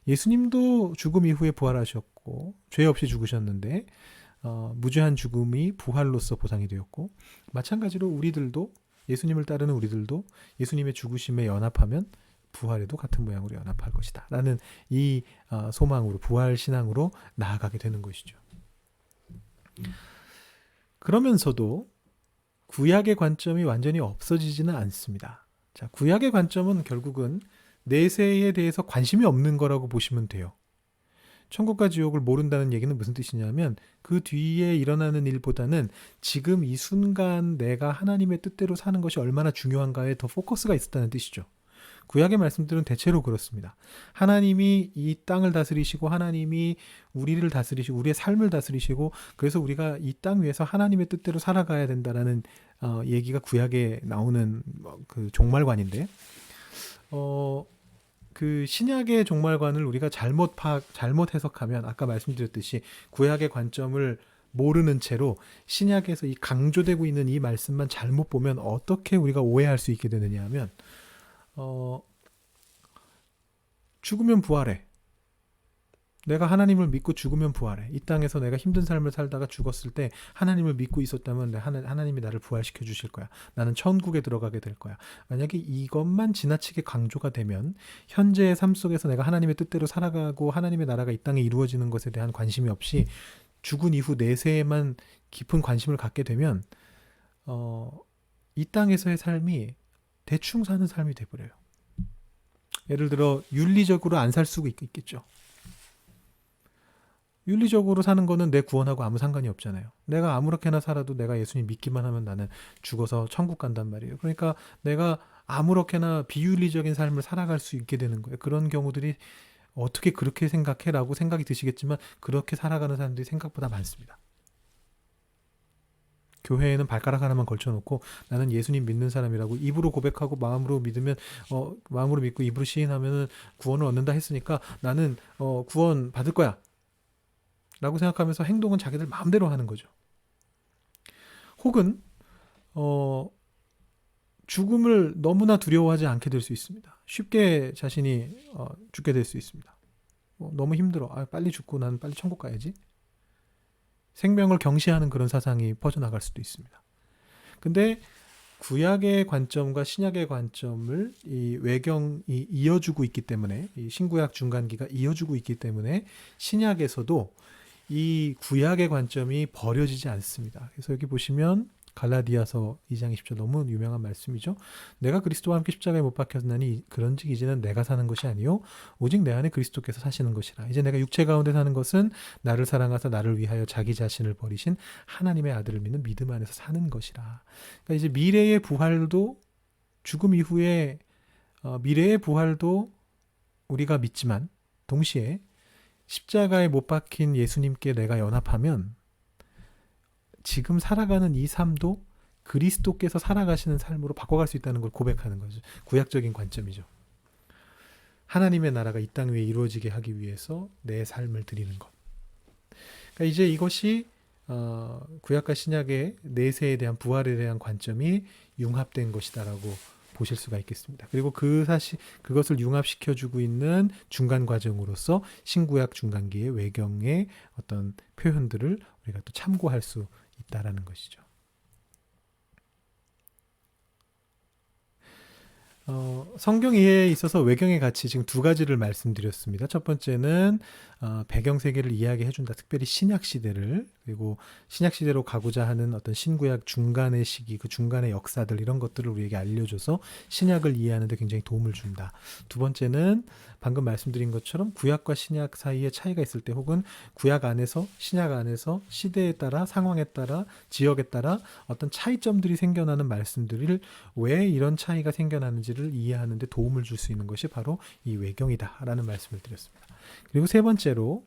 예수님도 죽음 이후에 부활하셨고 죄 없이 죽으셨는데 무죄한 죽음이 부활로서 보상이 되었고, 마찬가지로 우리들도, 예수님을 따르는 우리들도 예수님의 죽으심에 연합하면 부활에도 같은 모양으로 연합할 것이다 라는 이 소망으로, 부활 신앙으로 나아가게 되는 것이죠. 그러면서도 구약의 관점이 완전히 없어지지는 않습니다. 자, 구약의 관점은 결국은 내세에 대해서 관심이 없는 거라고 보시면 돼요. 천국과 지옥을 모른다는 얘기는 무슨 뜻이냐면, 그 뒤에 일어나는 일보다는 지금 이 순간 내가 하나님의 뜻대로 사는 것이 얼마나 중요한가에 더 포커스가 있었다는 뜻이죠. 구약의 말씀들은 대체로 그렇습니다. 하나님이 이 땅을 다스리시고, 하나님이 우리를 다스리시고, 우리의 삶을 다스리시고, 그래서 우리가 이 땅 위에서 하나님의 뜻대로 살아가야 된다라는 얘기가 구약에 나오는 그 종말관인데, 그 신약의 종말관을 우리가 잘못 해석하면, 아까 말씀드렸듯이 구약의 관점을 모르는 채로 신약에서 이 강조되고 있는 이 말씀만 잘못 보면 어떻게 우리가 오해할 수 있게 되느냐 하면, 죽으면 부활해. 내가 하나님을 믿고 죽으면 부활해. 이 땅에서 내가 힘든 삶을 살다가 죽었을 때 하나님을 믿고 있었다면 하나님이 나를 부활시켜 주실 거야. 나는 천국에 들어가게 될 거야. 만약에 이것만 지나치게 강조가 되면 현재의 삶 속에서 내가 하나님의 뜻대로 살아가고 하나님의 나라가 이 땅에 이루어지는 것에 대한 관심이 없이 죽은 이후 내세에만 깊은 관심을 갖게 되면 이 땅에서의 삶이 대충 사는 삶이 돼버려요. 예를 들어 윤리적으로 안 살 수가 있겠죠. 윤리적으로 사는 거는 내 구원하고 아무 상관이 없잖아요. 내가 아무렇게나 살아도 내가 예수님 믿기만 하면 나는 죽어서 천국 간단 말이에요. 그러니까 내가 아무렇게나 비윤리적인 삶을 살아갈 수 있게 되는 거예요. 그런 경우들이 어떻게 그렇게 생각해? 라고 생각이 드시겠지만 그렇게 살아가는 사람들이 생각보다 많습니다. 교회에는 발가락 하나만 걸쳐놓고 나는 예수님 믿는 사람이라고 입으로 고백하고 마음으로 믿으면 마음으로 믿고 입으로 시인하면 구원을 얻는다 했으니까 나는 구원 받을 거야 라고 생각하면서 행동은 자기들 마음대로 하는 거죠. 혹은 죽음을 너무나 두려워하지 않게 될 수 있습니다. 쉽게 자신이 죽게 될 수 있습니다. 너무 힘들어. 빨리 죽고 난 빨리 천국 가야지. 생명을 경시하는 그런 사상이 퍼져나갈 수도 있습니다. 근데 구약의 관점과 신약의 관점을 이 외경이 이어주고 있기 때문에, 이 신구약 중간기가 이어주고 있기 때문에 신약에서도 이 구약의 관점이 버려지지 않습니다. 그래서 여기 보시면 갈라디아서 2장 20절 너무 유명한 말씀이죠. 내가 그리스도와 함께 십자가에 못 박혔나니 그런즉 이제는 내가 사는 것이 아니요 오직 내 안에 그리스도께서 사시는 것이라. 이제 내가 육체 가운데 사는 것은 나를 사랑하사 나를 위하여 자기 자신을 버리신 하나님의 아들을 믿는 믿음 안에서 사는 것이라. 그러니까 이제 미래의 부활도, 죽음 이후에 미래의 부활도 우리가 믿지만 동시에 십자가에 못 박힌 예수님께 내가 연합하면 지금 살아가는 이 삶도 그리스도께서 살아가시는 삶으로 바꿔갈 수 있다는 걸 고백하는 거죠. 구약적인 관점이죠. 하나님의 나라가 이 땅 위에 이루어지게 하기 위해서 내 삶을 드리는 것. 그러니까 이제 이것이 구약과 신약의 내세에 대한, 부활에 대한 관점이 융합된 것이다라고 보실 수가 있겠습니다. 그리고 그것을 융합시켜주고 있는 중간 과정으로서 신구약 중간기의 외경의 어떤 표현들을 우리가 또 참고할 수 있다라는 것이죠. 성경 이해에 있어서 외경의 가치 지금 두 가지를 말씀드렸습니다. 첫 번째는 배경 세계를 이야기해 준다. 특별히 신약 시대를, 그리고 신약 시대로 가고자 하는 어떤 신구약 중간의 시기, 그 중간의 역사들, 이런 것들을 우리에게 알려줘서 신약을 이해하는 데 굉장히 도움을 준다. 두 번째는 방금 말씀드린 것처럼 구약과 신약 사이에 차이가 있을 때, 혹은 구약 안에서, 신약 안에서 시대에 따라, 상황에 따라, 지역에 따라 어떤 차이점들이 생겨나는 말씀들을, 왜 이런 차이가 생겨나는지를 이해하는 데 도움을 줄 수 있는 것이 바로 이 외경이다라는 말씀을 드렸습니다. 그리고 세 번째로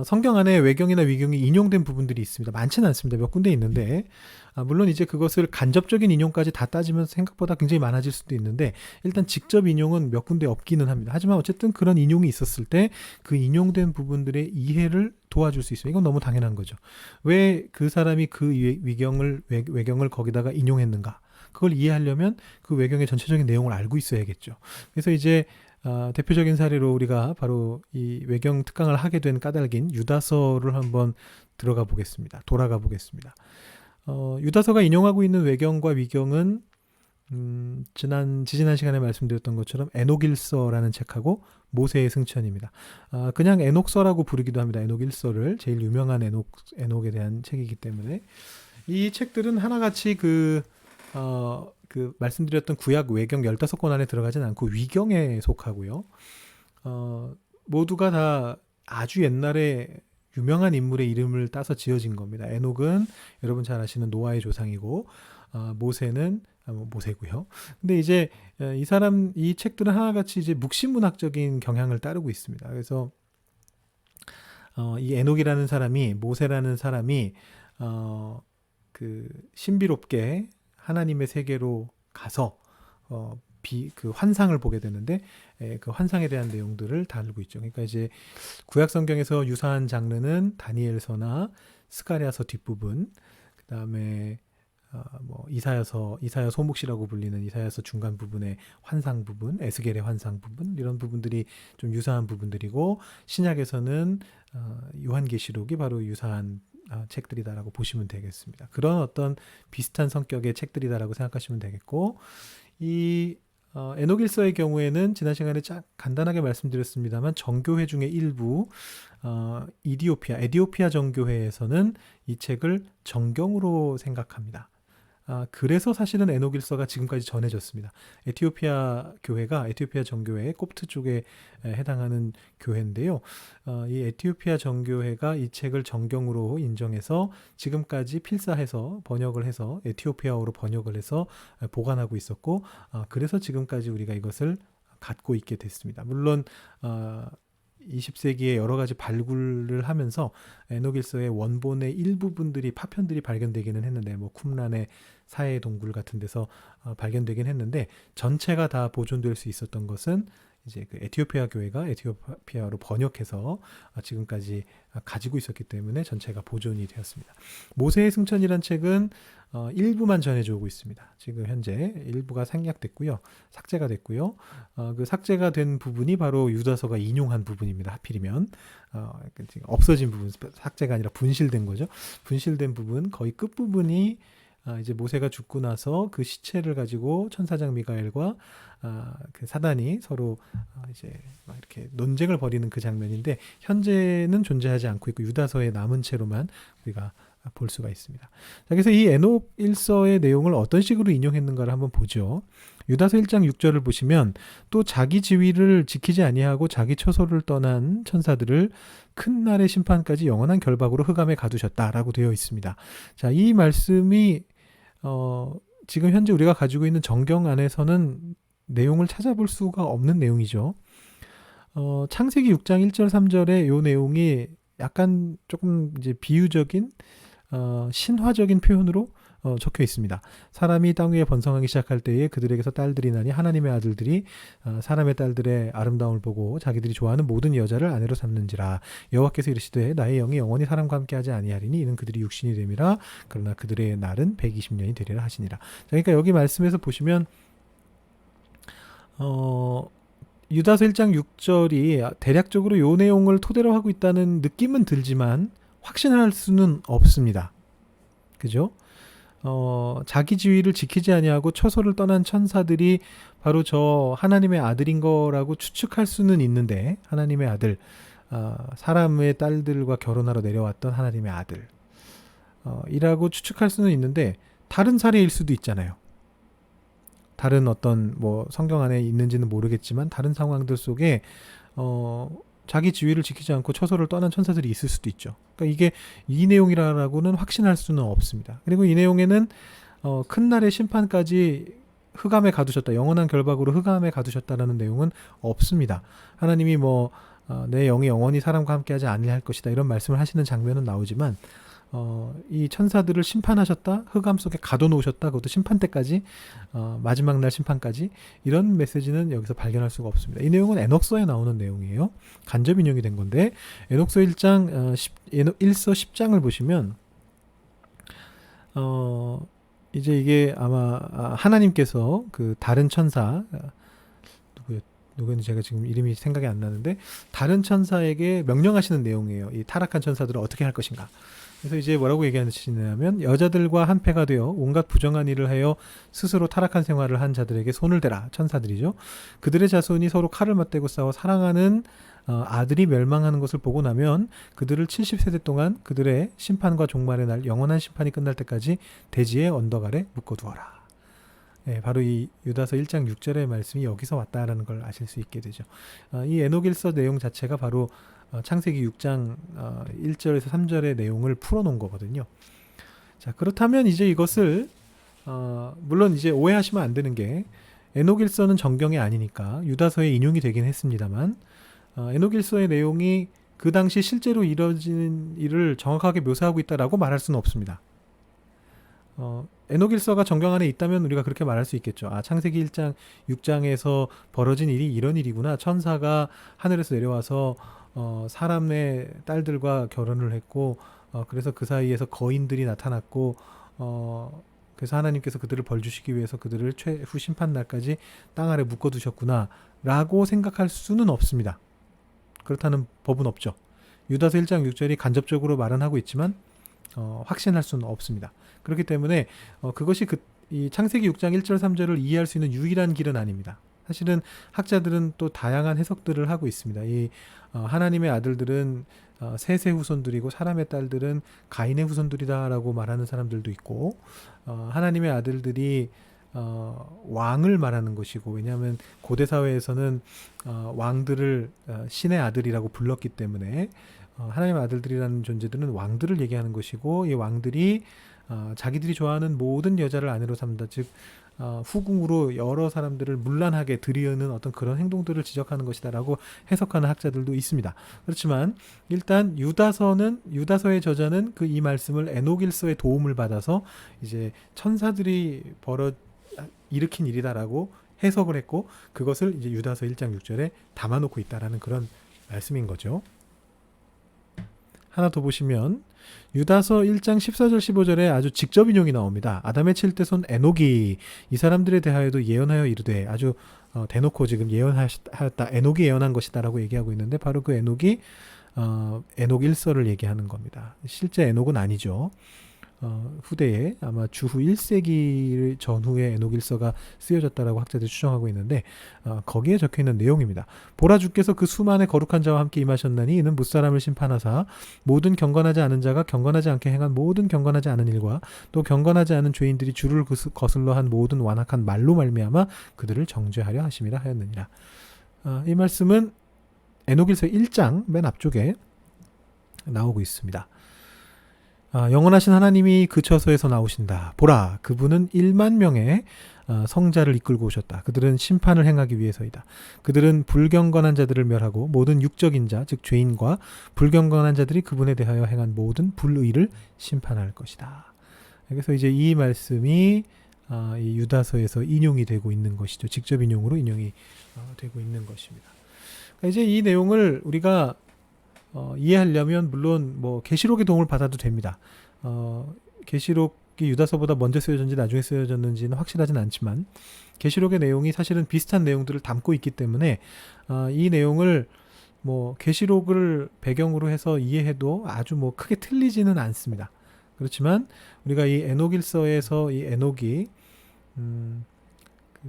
성경 안에 외경이나 위경이 인용된 부분들이 있습니다. 많지는 않습니다. 몇 군데 있는데, 물론 이제 그것을 간접적인 인용까지 다 따지면 생각보다 굉장히 많아질 수도 있는데, 일단 직접 인용은 몇 군데 없기는 합니다. 하지만 어쨌든 그런 인용이 있었을 때 그 인용된 부분들의 이해를 도와줄 수 있어요. 이건 너무 당연한 거죠. 왜 그 사람이 그 외경을 거기다가 인용했는가? 그걸 이해하려면 그 외경의 전체적인 내용을 알고 있어야겠죠. 그래서 이제 대표적인 사례로 우리가 바로 이 외경 특강을 하게 된 까닭인 유다서를 한번 돌아가 보겠습니다. 유다서가 인용하고 있는 외경과 위경은 지지난 시간에 말씀드렸던 것처럼 에녹일서라는 책하고 모세의 승천입니다. 그냥 에녹서라고 부르기도 합니다. 에녹일서를, 제일 유명한 에녹에 대한 책이기 때문에. 이 책들은 하나같이 그 말씀드렸던 구약 외경 15권 안에 들어가진 않고 위경에 속하고요. 모두가 다 아주 옛날에 유명한 인물의 이름을 따서 지어진 겁니다. 에녹은 여러분 잘 아시는 노아의 조상이고, 모세는 모세고요. 근데 이제 이 책들은 하나같이 이제 묵시문학적인 경향을 따르고 있습니다. 그래서 이 에녹이라는 사람이, 모세라는 사람이 그 신비롭게 하나님의 세계로 가서 그 환상을 보게 되는데, 그 환상에 대한 내용들을 다루고 있죠. 그러니까 이제 구약 성경에서 유사한 장르는 다니엘서나 스가랴서 뒷부분, 그다음에 이사야 소목시라고 불리는 이사야서 중간 부분의 환상 부분, 에스겔의 환상 부분, 이런 부분들이 좀 유사한 부분들이고, 신약에서는 요한계시록이 바로 유사한 책들이다라고 보시면 되겠습니다. 그런 어떤 비슷한 성격의 책들이다라고 생각하시면 되겠고, 이 에녹일서의 경우에는 지난 시간에 간단하게 말씀드렸습니다만, 정교회 중에 일부 에디오피아 정교회에서는 이 책을 정경으로 생각합니다. 그래서 사실은 에녹일서가 지금까지 전해졌습니다. 에티오피아 정교회 콥트 쪽에 해당하는 교회인데요. 이 에티오피아 정교회가 이 책을 정경으로 인정해서 지금까지 필사해서 번역을 해서 에티오피아어로 번역을 해서 보관하고 있었고, 그래서 지금까지 우리가 이것을 갖고 있게 됐습니다. 물론 20세기에 여러 가지 발굴을 하면서 에녹일서의 원본의 일부분들이, 파편들이 발견되기는 했는데, 쿰란의 사해 동굴 같은 데서 발견되긴 했는데, 전체가 다 보존될 수 있었던 것은 이제 그 에티오피아 교회가 에티오피아로 번역해서 지금까지 가지고 있었기 때문에 전체가 보존이 되었습니다. 모세의 승천이란 책은 일부만 전해져 오고 있습니다. 지금 현재 일부가 생략됐고요, 삭제가 됐고요. 그 삭제가 된 부분이 바로 유다서가 인용한 부분입니다. 하필이면 없어진 부분, 삭제가 아니라 분실된 거죠. 분실된 부분, 거의 끝 부분이 이제 모세가 죽고 나서 그 시체를 가지고 천사장 미가엘과 그 사단이 서로 이제 막 이렇게 논쟁을 벌이는 그 장면인데 현재는 존재하지 않고 있고 유다서에 남은 채로만 우리가 볼 수가 있습니다. 자, 그래서 이 에녹 1서의 내용을 어떤 식으로 인용했는가를 한번 보죠. 유다서 1장 6절을 보시면 또 자기 지위를 지키지 아니하고 자기 처소를 떠난 천사들을 큰 날의 심판까지 영원한 결박으로 흑암에 가두셨다라고 되어 있습니다. 자, 이 말씀이 지금 현재 우리가 가지고 있는 정경 안에서는 내용을 찾아볼 수가 없는 내용이죠. 창세기 6장 1절 3절의 이 내용이 약간 조금 이제 비유적인 신화적인 표현으로 적혀 있습니다. 사람이 땅 위에 번성하기 시작할 때에 그들에게서 딸들이 나니 하나님의 아들들이 사람의 딸들의 아름다움을 보고 자기들이 좋아하는 모든 여자를 아내로 삼는지라. 여호와께서 이르시되 나의 영이 영원히 사람과 함께하지 아니하리니 이는 그들이 육신이 됨이라. 그러나 그들의 날은 120년이 되리라 하시니라. 자, 그러니까 여기 말씀에서 보시면 유다서 1장 6절이 대략적으로 요 내용을 토대로 하고 있다는 느낌은 들지만 확신할 수는 없습니다. 그죠? 자기 지위를 지키지 아니하고 처소를 떠난 천사들이 바로 저 하나님의 아들인 거라고 추측할 수는 있는데 하나님의 아들, 사람의 딸들과 결혼하러 내려왔던 하나님의 아들 이라고 추측할 수는 있는데 다른 사례일 수도 있잖아요. 다른 어떤 뭐 성경 안에 있는지는 모르겠지만 다른 상황들 속에 자기 지위를 지키지 않고 처소를 떠난 천사들이 있을 수도 있죠. 그러니까 이게 이 내용이라고는 확신할 수는 없습니다. 그리고 이 내용에는 큰 날의 심판까지 흑암에 가두셨다, 영원한 결박으로 흑암에 가두셨다라는 내용은 없습니다. 하나님이 내 영이 영원히 사람과 함께하지 아니할 것이다 이런 말씀을 하시는 장면은 나오지만 이 천사들을 심판하셨다, 흑암 속에 가둬놓으셨다, 그것도 심판 때까지, 마지막 날 심판까지, 이런 메시지는 여기서 발견할 수가 없습니다. 이 내용은 에녹서에 나오는 내용이에요. 간접 인용이 된 건데, 에녹서 1장, 1서 10장을 보시면, 이제 이게 아마 하나님께서 그 다른 천사, 누구였는지 제가 지금 이름이 생각이 안 나는데, 다른 천사에게 명령하시는 내용이에요. 이 타락한 천사들을 어떻게 할 것인가. 그래서 이제 뭐라고 얘기하시냐면 여자들과 한패가 되어 온갖 부정한 일을 하여 스스로 타락한 생활을 한 자들에게 손을 대라. 천사들이죠. 그들의 자손이 서로 칼을 맞대고 싸워 사랑하는 아들이 멸망하는 것을 보고 나면 그들을 70세대 동안 그들의 심판과 종말의 날 영원한 심판이 끝날 때까지 대지의 언덕 아래 묶어두어라. 네, 바로 이 유다서 1장 6절의 말씀이 여기서 왔다라는 걸 아실 수 있게 되죠. 이 에녹일서 내용 자체가 바로 창세기 6장 1절에서 3절의 내용을 풀어놓은 거거든요. 자, 그렇다면 이제 이것을 물론 이제 오해하시면 안 되는 게 에녹일서는 정경이 아니니까 유다서에 인용이 되긴 했습니다만 에녹일서의 내용이 그 당시 실제로 이뤄진 일을 정확하게 묘사하고 있다라고 말할 수는 없습니다. 에녹일서가 정경 안에 있다면 우리가 그렇게 말할 수 있겠죠. 창세기 1장 6장에서 벌어진 일이 이런 일이구나. 천사가 하늘에서 내려와서 사람의 딸들과 결혼을 했고 그래서 그 사이에서 거인들이 나타났고 그래서 하나님께서 그들을 벌 주시기 위해서 그들을 최후 심판 날까지 땅 아래 묶어두셨구나 라고 생각할 수는 없습니다. 그렇다는 법은 없죠. 유다서 1장 6절이 간접적으로 말은 하고 있지만 확신할 수는 없습니다. 그렇기 때문에 그것이 이 창세기 6장 1절 3절을 이해할 수 있는 유일한 길은 아닙니다. 사실은 학자들은 또 다양한 해석들을 하고 있습니다. 이 하나님의 아들들은 셋의 후손들이고 사람의 딸들은 가인의 후손들이다라고 말하는 사람들도 있고 하나님의 아들들이 왕을 말하는 것이고 왜냐하면 고대 사회에서는 왕들을 신의 아들이라고 불렀기 때문에 하나님의 아들들이라는 존재들은 왕들을 얘기하는 것이고 이 왕들이 자기들이 좋아하는 모든 여자를 아내로 삼다 즉 후궁으로 여러 사람들을 문란하게 들이우는 어떤 그런 행동들을 지적하는 것이다라고 해석하는 학자들도 있습니다. 그렇지만 일단 유다서의 저자는 이 말씀을 에녹일서의 도움을 받아서 이제 천사들이 일으킨 일이다라고 해석을 했고 그것을 이제 유다서 1장 6절에 담아놓고 있다라는 그런 말씀인 거죠. 하나 더 보시면 유다서 1장 14절 15절에 아주 직접 인용이 나옵니다. 아담의 7대 손 에녹이 이 사람들에 대하여도 예언하여 이르되 아주 대놓고 지금 예언하였다. 에녹이 예언한 것이다 라고 얘기하고 있는데 바로 그 에녹이 에녹 1서를 얘기하는 겁니다. 실제 에녹은 아니죠. 후대에 아마 주후 1세기 전후에 에녹일서가 쓰여졌다라고 학자들이 추정하고 있는데 거기에 적혀있는 내용입니다. 보라 주께서 그 수만의 거룩한 자와 함께 임하셨나니 이는 무사람을 심판하사 모든 경건하지 않은 자가 경건하지 않게 행한 모든 경건하지 않은 일과 또 경건하지 않은 죄인들이 주를 거슬러 한 모든 완악한 말로 말미암아 그들을 정죄하려 하심이라 하였느니라. 이 말씀은 에녹일서 1장 맨 앞쪽에 나오고 있습니다. 영원하신 하나님이 그 처소에서 나오신다. 보라, 그분은 1만 명의 성자를 이끌고 오셨다. 그들은 심판을 행하기 위해서이다. 그들은 불경건한 자들을 멸하고 모든 육적인 자, 즉 죄인과 불경건한 자들이 그분에 대하여 행한 모든 불의를 심판할 것이다. 그래서 이제 이 말씀이 이 유다서에서 인용이 되고 있는 것이죠. 직접 인용으로 인용이 되고 있는 것입니다. 그러니까 이제 이 내용을 우리가 이해하려면 물론 뭐 계시록의 도움을 받아도 됩니다. 계시록이 유다서보다 먼저 쓰여졌는지 나중에 쓰여졌는지는 확실하진 않지만 계시록의 내용이 사실은 비슷한 내용들을 담고 있기 때문에 이 내용을 뭐 계시록을 배경으로 해서 이해해도 아주 뭐 크게 틀리지는 않습니다. 그렇지만 우리가 이 에녹일서에서 이 에녹이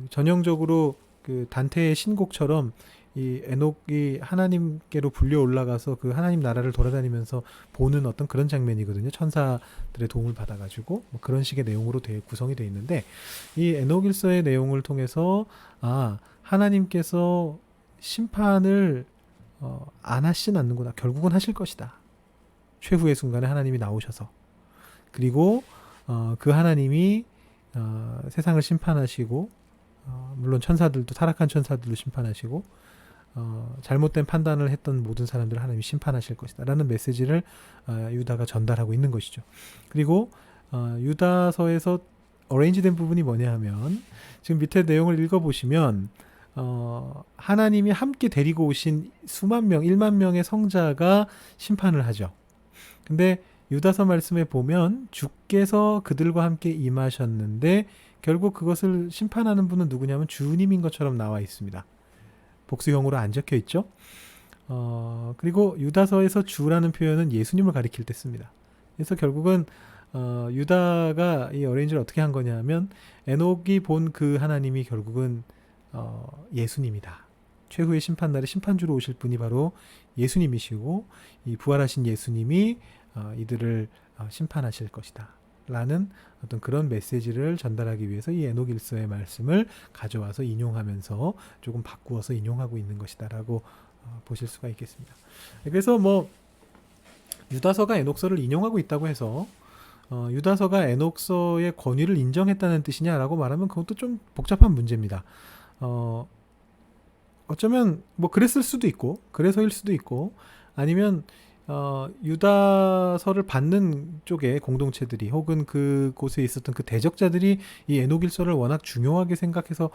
전형적으로 그 단테의 신곡처럼 이 에녹이 하나님께로 불려 올라가서 그 하나님 나라를 돌아다니면서 보는 어떤 그런 장면이거든요. 천사들의 도움을 받아가지고 뭐 그런 식의 내용으로 구성이 되어 있는데 이 에녹일서의 내용을 통해서 하나님께서 심판을 안 하시진 않는구나. 결국은 하실 것이다. 최후의 순간에 하나님이 나오셔서 그리고 그 하나님이 세상을 심판하시고 물론 천사들도 타락한 천사들도 심판하시고 잘못된 판단을 했던 모든 사람들을 하나님이 심판하실 것이다 라는 메시지를 유다가 전달하고 있는 것이죠. 그리고 유다서에서 어레인지된 부분이 뭐냐 하면 지금 밑에 내용을 읽어보시면 하나님이 함께 데리고 오신 수만 명, 1만 명의 성자가 심판을 하죠. 근데 유다서 말씀에 보면 주께서 그들과 함께 임하셨는데 결국 그것을 심판하는 분은 누구냐면 주님인 것처럼 나와 있습니다. 복수형으로 안 적혀 있죠. 그리고 유다서에서 주라는 표현은 예수님을 가리킬 때 씁니다. 그래서 결국은 유다가 이 어레인지를 어떻게 한 거냐면 에녹이 본 그 하나님이 결국은 예수님이다. 최후의 심판날에 심판주로 오실 분이 바로 예수님이시고 이 부활하신 예수님이 이들을 심판하실 것이다 라는 어떤 그런 메시지를 전달하기 위해서 이 에녹일서의 말씀을 가져와서 인용하면서 조금 바꾸어서 인용하고 있는 것이다 라고 보실 수가 있겠습니다. 그래서 뭐 유다서가 에녹서를 인용하고 있다고 해서 유다서가 에녹서의 권위를 인정했다는 뜻이냐라고 말하면 그것도 좀 복잡한 문제입니다. 어쩌면 뭐 그랬을 수도 있고 그래서일 수도 있고 아니면 유다서를 받는 쪽의 공동체들이 혹은 그곳에 있었던 그 대적자들이 이 에녹일서를 워낙 중요하게 생각해서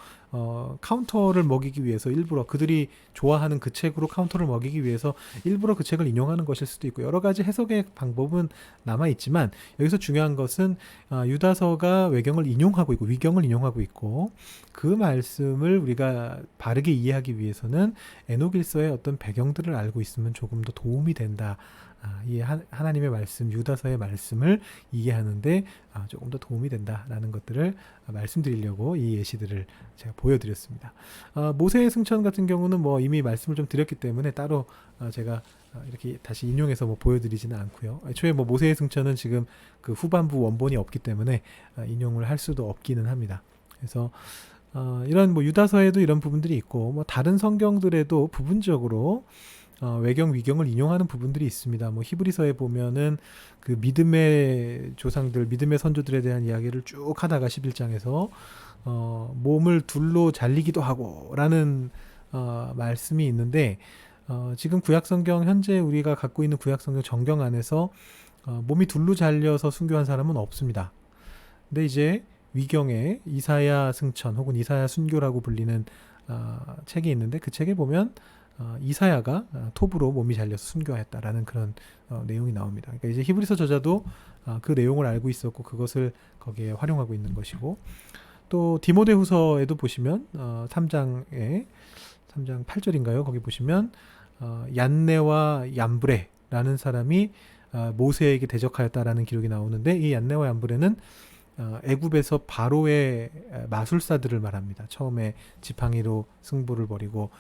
카운터를 먹이기 위해서 일부러 그들이 좋아하는 그 책으로 카운터를 먹이기 위해서 일부러 그 책을 인용하는 것일 수도 있고 여러 가지 해석의 방법은 남아있지만 여기서 중요한 것은 유다서가 외경을 인용하고 있고 위경을 인용하고 있고 그 말씀을 우리가 바르게 이해하기 위해서는 에녹일서의 어떤 배경들을 알고 있으면 조금 더 도움이 된다. 이 하나님의 말씀, 유다서의 말씀을 이해하는데 조금 더 도움이 된다라는 것들을 말씀드리려고 이 예시들을 제가 보여드렸습니다. 모세의 승천 같은 경우는 뭐 이미 말씀을 좀 드렸기 때문에 따로 제가 이렇게 다시 인용해서 뭐 보여드리지는 않고요. 애초에 뭐 모세의 승천은 지금 그 후반부 원본이 없기 때문에 인용을 할 수도 없기는 합니다. 그래서 이런 뭐 유다서에도 이런 부분들이 있고 뭐 다른 성경들에도 부분적으로 외경 위경을 인용하는 부분들이 있습니다. 뭐 히브리서에 보면은 그 믿음의 조상들, 믿음의 선조들에 대한 이야기를 쭉 하다가 11장에서 몸을 둘로 잘리기도 하고라는 말씀이 있는데 지금 구약성경 현재 우리가 갖고 있는 구약성경 정경 안에서 몸이 둘로 잘려서 순교한 사람은 없습니다. 근데 이제 위경에 이사야 승천 혹은 이사야 순교라고 불리는 책이 있는데 그 책에 보면 이사야가 톱으로 몸이 잘려서 순교하였다라는 그런 내용이 나옵니다. 그러니까 이제 히브리서 저자도 그 내용을 알고 있었고 그것을 거기에 활용하고 있는 것이고 또 디모데후서에도 보시면 3장 8절인가요? 거기 보시면 얀네와 얀브레라는 사람이 모세에게 대적하였다라는 기록이 나오는데 이 얀네와 얀브레는 애굽에서 바로의 마술사들을 말합니다. 처음에 지팡이로 승부를 벌이고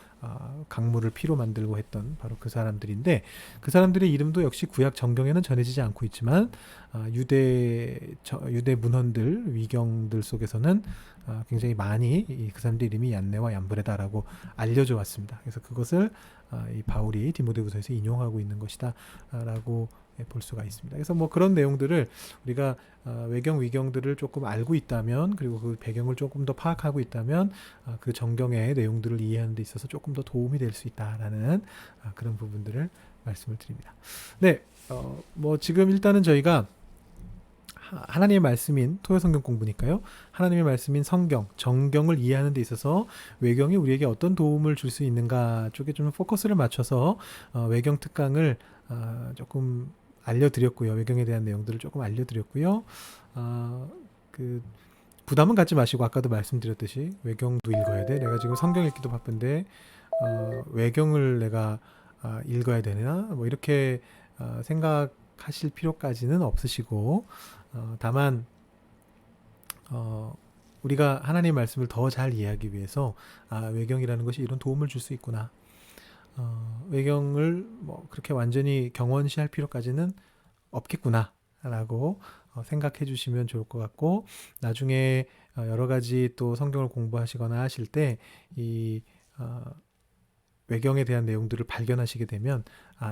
강물을 피로 만들고 했던 바로 그 사람들인데 그 사람들의 이름도 역시 구약 정경에는 전해지지 않고 있지만 유대 문헌들 위경들 속에서는 굉장히 많이 그 사람들 이름이 얀네와 얀브레다라고 알려져 왔습니다. 그래서 그것을 이 바울이 디모데후서에서 인용하고 있는 것이다라고 볼 수가 있습니다. 그래서 뭐 그런 내용들을 우리가 외경 위경들을 조금 알고 있다면 그리고 그 배경을 조금 더 파악하고 있다면 그 정경의 내용들을 이해하는 데 있어서 조금 더 도움이 될 수 있다라는 그런 부분들을 말씀을 드립니다. 네, 뭐 지금 일단은 저희가 하나님의 말씀인 토요성경 공부니까요. 하나님의 말씀인 성경, 정경을 이해하는 데 있어서 외경이 우리에게 어떤 도움을 줄 수 있는가 쪽에 좀 포커스를 맞춰서 외경 특강을 조금 알려드렸고요. 외경에 대한 내용들을 조금 알려드렸고요. 그 부담은 갖지 마시고 아까도 말씀드렸듯이 외경도 읽어야 돼. 내가 지금 성경 읽기도 바쁜데 외경을 내가 읽어야 되나? 뭐 이렇게 생각하실 필요까지는 없으시고 다만 우리가 하나님의 말씀을 더 잘 이해하기 위해서 외경이라는 것이 이런 도움을 줄 수 있구나. 외경을 뭐 그렇게 완전히 경원시할 필요까지는 없겠구나 라고 생각해 주시면 좋을 것 같고 나중에 여러 가지 또 성경을 공부하시거나 하실 때 이 외경에 대한 내용들을 발견하시게 되면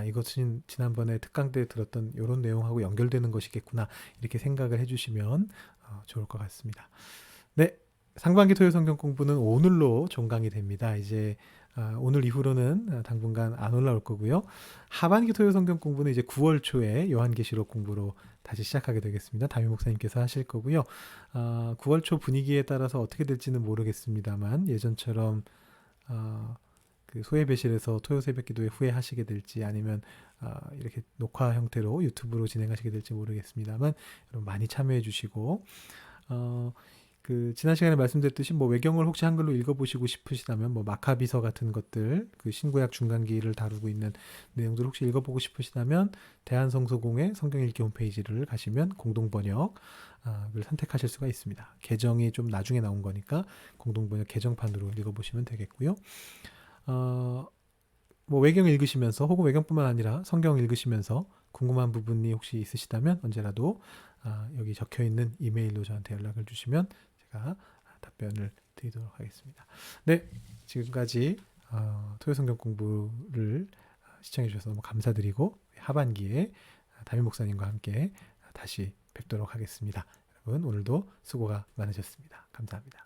이것은 지난번에 특강 때 들었던 이런 내용하고 연결되는 것이겠구나 이렇게 생각을 해주시면 좋을 것 같습니다. 네, 상반기 토요 성경 공부는 오늘로 종강이 됩니다. 이제 오늘 이후로는 당분간 안 올라올 거고요. 하반기 토요 성경 공부는 이제 9월 초에 요한계시록 공부로 다시 시작하게 되겠습니다. 담임 목사님께서 하실 거고요. 9월 초 분위기에 따라서 어떻게 될지는 모르겠습니다만 예전처럼 그 소예배실에서 토요 새벽 기도회 후에 하시게 될지 아니면 이렇게 녹화 형태로 유튜브로 진행하시게 될지 모르겠습니다만 여러분 많이 참여해 주시고 그 지난 시간에 말씀드렸듯이 뭐 외경을 혹시 한글로 읽어보시고 싶으시다면 뭐 마카비서 같은 것들 그 신구약 중간기를 다루고 있는 내용들 혹시 읽어보고 싶으시다면 대한성서공회 성경읽기 홈페이지를 가시면 공동번역을 선택하실 수가 있습니다. 개정이 좀 나중에 나온 거니까 공동번역 개정판으로 읽어보시면 되겠고요. 뭐 외경 읽으시면서 혹은 외경뿐만 아니라 성경 읽으시면서 궁금한 부분이 혹시 있으시다면 언제라도 여기 적혀있는 이메일로 저한테 연락을 주시면 제가 답변을 드리도록 하겠습니다. 네, 지금까지 토요성경 공부를 시청해 주셔서 너무 감사드리고 하반기에 담임 목사님과 함께 다시 뵙도록 하겠습니다. 여러분 오늘도 수고가 많으셨습니다. 감사합니다.